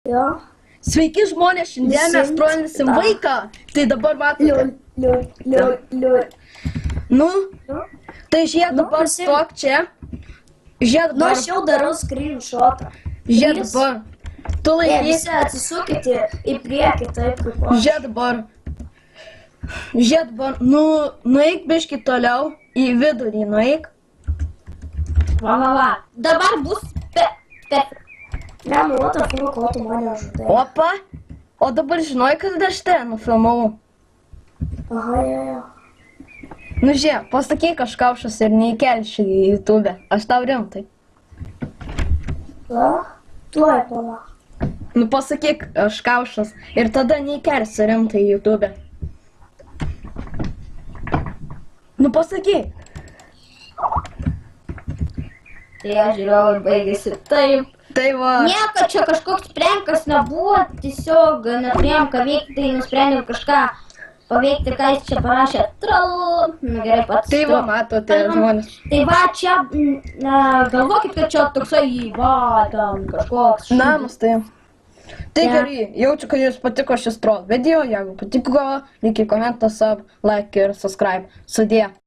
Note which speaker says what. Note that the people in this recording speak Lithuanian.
Speaker 1: Jo.
Speaker 2: Sveiki žmonės, šiandien mes trolinsim vaiką. Tai dabar matote.
Speaker 1: Liul.
Speaker 2: Nu, tai žiūrėk dabar
Speaker 1: visi-
Speaker 2: stok čia. Žiūrėk
Speaker 1: Nu,
Speaker 2: dabar.
Speaker 1: aš jau darau screenshotą.
Speaker 2: Žiūrėk dabar. Tu laikyk.
Speaker 1: Visi atsisukite į priekį, taip kaip aš.
Speaker 2: Žiūrėk dabar. Žiūrėk dabar. Nu, nueik biškį toliau. Į vidurį nueik.
Speaker 1: Va. Dabar bus Ne, nu, what the fuck, ko tu mane žudai.
Speaker 2: Opa. O dabar žinoj, kad aš ten nufilmavau.
Speaker 1: Aha, jo.
Speaker 2: Nu žiūrėk, pasakyk kažkaušas ir neįkelši į YouTube. Aš tau rimtai.
Speaker 1: Va, tuoj pala.
Speaker 2: Nu pasakyk kažkaušas ir tada neįkelsi rimtai į YouTube. Nu pasakyk.
Speaker 1: Tai aš žiūrėjau ir baigėsi taip.
Speaker 2: Tai va.
Speaker 1: Nieko čia kažkoks prankas nebuvo, tiesiog neturėjom ką veikti, tai nusprendėm kažką paveikti, ką jis čia parašė. Nu gerai, pats.
Speaker 2: Tai va, matote žmonės.
Speaker 1: Tai va, čia, galvokit, kad čia toksai, va, ten kažkoks.
Speaker 2: Namas tai. Tai gerai, jaučiu, kad jums patiko šis troll video, jeigu patiko, reikia komentą, sub, like ir subscribe. Sudie.